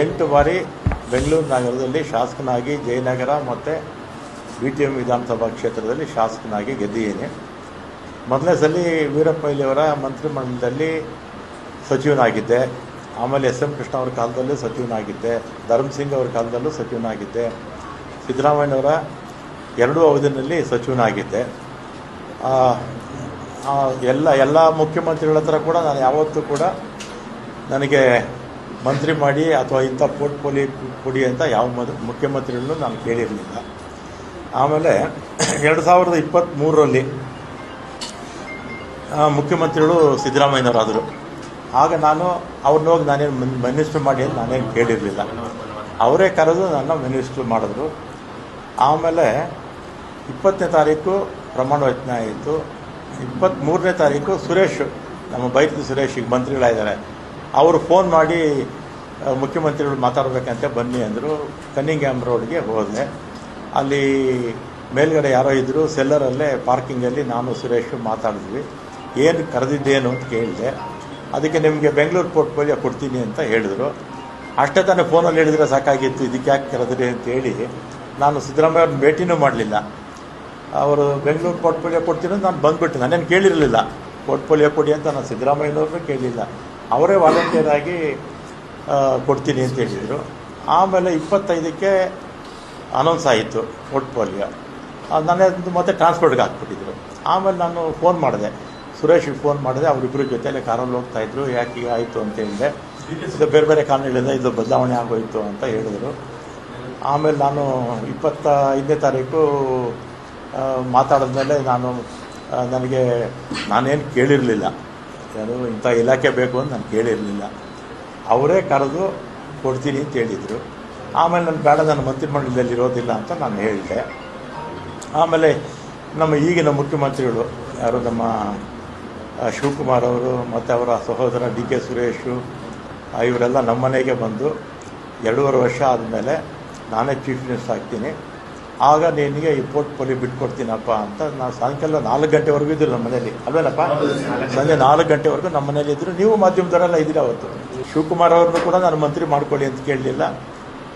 ಎಂಟು ಬಾರಿ ಬೆಂಗಳೂರು ನಗರದಲ್ಲಿ ಶಾಸಕನಾಗಿ ಜಯನಗರ ಮತ್ತು BTM ವಿಧಾನಸಭಾ ಕ್ಷೇತ್ರದಲ್ಲಿ ಶಾಸಕನಾಗಿ ಗೆದ್ದಿದ್ದೇನೆ. ಮೊದಲನೇ ಸಲ ವೀರಪ್ಪ ಮೊಯ್ಲಿಯವರ ಮಂತ್ರಿಮಂಡಲದಲ್ಲಿ ಸಚಿವನಾಗಿದ್ದೆ. ಆಮೇಲೆ SM ಕೃಷ್ಣ ಅವರ ಕಾಲದಲ್ಲೂ ಸಚಿವನಾಗಿದ್ದೆ. ಧರ್ಮಸಿಂಗ್ ಅವರ ಕಾಲದಲ್ಲೂ ಸಚಿವನಾಗಿದ್ದೆ. ಸಿದ್ದರಾಮಯ್ಯನವರ ಎರಡೂ ಅವಧಿಯಲ್ಲಿ ಸಚಿವನಾಗಿದ್ದೆ. ಎಲ್ಲ ಮುಖ್ಯಮಂತ್ರಿಗಳ ಹತ್ರ ಕೂಡ ನಾನು ಯಾವತ್ತೂ ಕೂಡ ನನಗೆ ಮಂತ್ರಿ ಮಾಡಿ ಅಥವಾ ಇಂಥ ಪೋರ್ಟ್ಫೋಲಿಯೋ ಕೊಡಿ ಅಂತ ಯಾವ ಮುಖ್ಯಮಂತ್ರಿಗಳನ್ನು ನಾನು ಕೇಳಿರಲಿಲ್ಲ. ಆಮೇಲೆ 2023ರಲ್ಲಿ ಮುಖ್ಯಮಂತ್ರಿಗಳು ಸಿದ್ದರಾಮಯ್ಯನವರಾದರು. ಆಗ ನಾನು ಅವ್ರನ್ನ ಹೋಗಿ ನಾನೇನು ಮಿನಿಸ್ಟ್ರ್ ಮಾಡಿ ಅಂತ ನಾನೇನು ಕೇಳಿರಲಿಲ್ಲ. ಅವರೇ ಕರೆದು ನನ್ನ ಮಿನಿಸ್ಟ್ರ್ ಮಾಡಿದ್ರು. ಆಮೇಲೆ 20ನೇ ತಾರೀಕು ಪ್ರಮಾಣ ವಚನ ಆಯಿತು. 23ನೇ ತಾರೀಕು ಸುರೇಶ್, ನಮ್ಮ ಬೈಕ್ ಸುರೇಶ್ ಈಗ ಮಂತ್ರಿಗಳಾಗಿದ್ದಾರೆ, ಅವರು ಫೋನ್ ಮಾಡಿ ಮುಖ್ಯಮಂತ್ರಿಗಳು ಮಾತಾಡಬೇಕಂತೆ ಬನ್ನಿ ಅಂದರು. ಕನ್ನಿಂಗ್ಹ್ಯಾಮ್ ರೋಡ್ಗೆ ಹೋದೆ. ಅಲ್ಲಿ ಮೇಲ್ಗಡೆ ಯಾರೋ ಇದ್ದರು, ಸೆಲ್ಲರಲ್ಲೇ ಪಾರ್ಕಿಂಗಲ್ಲಿ ನಾನು ಸುರೇಶ್ ಮಾತಾಡಿದ್ವಿ. ಏನು ಕರೆದಿದ್ದೇನು ಅಂತ ಕೇಳಿದೆ. ಅದಕ್ಕೆ ನಿಮಗೆ ಬೆಂಗಳೂರು ಪೋರ್ಟ್ಫೋಲಿಯೋ ಕೊಡ್ತೀನಿ ಅಂತ ಹೇಳಿದ್ರು. ಅಷ್ಟೇ ತಾನೇ ಫೋನಲ್ಲಿ ಹೇಳಿದ್ರೆ ಸಾಕಾಗಿತ್ತು, ಇದಕ್ಕೆ ಯಾಕೆ ಕರೆದ್ರಿ ಅಂತೇಳಿ ನಾನು ಸಿದ್ದರಾಮಯ್ಯ ಅವ್ರನ್ನ ಭೇಟಿನೂ ಮಾಡಲಿಲ್ಲ. ಅವರು ಬೆಂಗಳೂರು ಪೋರ್ಟ್ಫೋಲಿಯೋ ಕೊಡ್ತೀನಿ ಅಂತ ನಾನು ಬಂದುಬಿಟ್ಟು ನಾನೇನು ಕೇಳಿರಲಿಲ್ಲ. ಪೋರ್ಟ್ಫೋಲಿಯೋ ಕೊಡಿ ಅಂತ ನಾನು ಸಿದ್ದರಾಮಯ್ಯನವ್ರನ್ನೂ ಕೇಳಲಿಲ್ಲ. ಅವರೇ ವಾಲಂಟಿಯರ್ ಆಗಿ ಕೊಡ್ತೀನಿ ಅಂತ ಹೇಳಿದರು. ಆಮೇಲೆ 25ಕ್ಕೆ ಅನೌನ್ಸ್ ಆಯಿತು ಪೋರ್ಟ್ಫೋಲಿಯೋ. ನನ್ನದು ಮತ್ತೆ ಟ್ರಾನ್ಸ್ಪೋರ್ಟ್ಗೆ ಹಾಕ್ಬಿಟ್ಟಿದ್ರು. ಆಮೇಲೆ ನಾನು ಫೋನ್ ಮಾಡಿದೆ, ಸುರೇಶಿಗೆ ಫೋನ್ ಮಾಡಿದೆ. ಅವರಿಬ್ಬರ ಜೊತೆಯಲ್ಲೇ ಕಾರಲ್ಲಿ ಹೋಗ್ತಾಯಿದ್ರು. ಯಾಕೆ ಈಗ ಆಯಿತು ಅಂತ ಹೇಳಿದೆ. ಇದು ಬೇರೆ ಬೇರೆ ಕಾರಣಗಳಿಂದ ಇದು ಬದಲಾವಣೆ ಆಗೋಯಿತು ಅಂತ ಹೇಳಿದರು. ಆಮೇಲೆ ನಾನು 25ನೇ ತಾರೀಕು ಮಾತಾಡಿದ್ಮೇಲೆ ನಾನೇನು ಕೇಳಿರಲಿಲ್ಲ, ಯಾರು ಇಂಥ ಇಲಾಖೆ ಬೇಕು ಅಂತ ನಾನು ಕೇಳಿರಲಿಲ್ಲ. ಅವರೇ ಕರೆದು ಕೊಡ್ತೀನಿ ಅಂತ ಹೇಳಿದರು. ಆಮೇಲೆ ನಾನು ಬೇಡ, ನನ್ನ ಮಂತ್ರಿಮಂಡಲದಲ್ಲಿ ಇರೋದಿಲ್ಲ ಅಂತ ನಾನು ಹೇಳಿದೆ. ಆಮೇಲೆ ನಮ್ಮ ಈಗಿನ ಮುಖ್ಯಮಂತ್ರಿಗಳು ಯಾರು, ನಮ್ಮ ಶಿವಕುಮಾರ್ ಅವರು ಮತ್ತು ಅವರ ಸಹೋದರ DK ಸುರೇಶು, ಇವರೆಲ್ಲ ನಮ್ಮ ಮನೆಗೆ ಬಂದು 2.5 ವರ್ಷ ಆದಮೇಲೆ ನಾನೇ ಚೀಫ್ ಮಿನಿಸ್ಟರ್ ಆಗ್ತೀನಿ, ಆಗ ನಿನಗೆ ಈ ಪೋರ್ಟ್ಫೋಲಿಯೋ ಬಿಟ್ಕೊಡ್ತೀನಪ್ಪ ಅಂತ. ನಾವು ಸಾಯಂಕಾಲ 4 ಗಂಟೆವರೆಗೂ ಇದ್ದರು ನಮ್ಮ ಮನೇಲಿ, ಅಲ್ವೇನಪ್ಪ? ಸಂಜೆ 4 ಗಂಟೆವರೆಗೂ ನಮ್ಮ ಮನೇಲಿ ಇದ್ದರು. ನೀವು ಮಾಧ್ಯಮದವರೆಲ್ಲ ಇದ್ದೀರ ಅವತ್ತು. ಶಿವಕುಮಾರ್ ಅವ್ರನ್ನೂ ಕೂಡ ನಾನು ಮಂತ್ರಿ ಮಾಡ್ಕೊಳ್ಳಿ ಅಂತ ಕೇಳಲಿಲ್ಲ,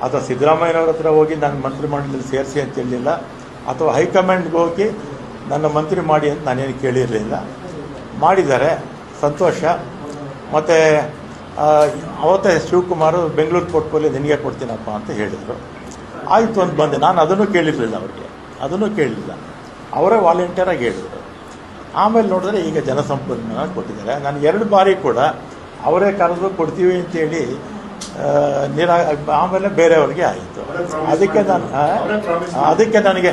ಅಥವಾ ಸಿದ್ದರಾಮಯ್ಯನವ್ರ ಹತ್ರ ಹೋಗಿ ನನ್ನ ಮಂತ್ರಿಮಂಡಲದಲ್ಲಿ ಸೇರಿಸಿ ಅಂತ ಹೇಳಲಿಲ್ಲ, ಅಥವಾ ಹೈಕಮಾಂಡ್ಗೆ ಹೋಗಿ ನನ್ನ ಮಂತ್ರಿ ಮಾಡಿ ಅಂತ ನಾನೇನು ಕೇಳಿರಲಿಲ್ಲ. ಮಾಡಿದ್ದಾರೆ, ಸಂತೋಷ. ಮತ್ತು ಅವತ್ತೇ ಶಿವಕುಮಾರ್ ಬೆಂಗಳೂರು ಪೋರ್ಟ್ಫೋಲಿಯೋ ನಿನಗೆ ಕೊಡ್ತೀನಪ್ಪ ಅಂತ ಹೇಳಿದರು. ಆಯಿತು ಅಂತ ಬಂದೆ. ನಾನು ಅದನ್ನು ಕೇಳಿರಲಿಲ್ಲ, ಅವ್ರಿಗೆ ಅದನ್ನು ಕೇಳಲಿಲ್ಲ. ಅವರೇ ವಾಲಂಟಿಯರಾಗಿ ಹೇಳಿದರು. ಆಮೇಲೆ ನೋಡಿದ್ರೆ ಈಗ ಜಲಸಂಪನ್ಮೂಲ ಕೊಟ್ಟಿದ್ದಾರೆ. ನಾನು 2 ಬಾರಿ ಕೂಡ ಅವರೇ ಕರೆದು ಕೊಡ್ತೀವಿ ಅಂತೇಳಿ ಆಮೇಲೆ ಬೇರೆಯವ್ರಿಗೆ ಆಯಿತು. ಅದಕ್ಕೆ ನನಗೆ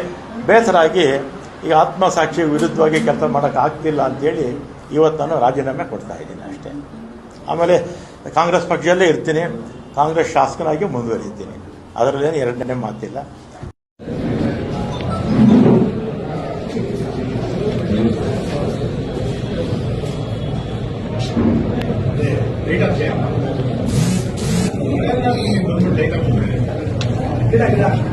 ಬೇಸರ ಆಗಿ ಈ ಆತ್ಮಸಾಕ್ಷಿ ವಿರುದ್ಧವಾಗಿ ಕೆಲಸ ಮಾಡೋಕ್ಕಾಗ್ತಿಲ್ಲ ಅಂಥೇಳಿ ಇವತ್ತು ನಾನು ರಾಜೀನಾಮೆ ಕೊಡ್ತಾ ಇದ್ದೀನಿ ಅಷ್ಟೇ. ಆಮೇಲೆ ಕಾಂಗ್ರೆಸ್ ಪಕ್ಷದಲ್ಲೇ ಇರ್ತೀನಿ, ಕಾಂಗ್ರೆಸ್ ಶಾಸಕನಾಗಿ ಮುಂದುವರಿತೀನಿ, ಅದರಲ್ಲೇನು ಎರಡನೇ ಮಾತಿಲ್ಲ. Good idea.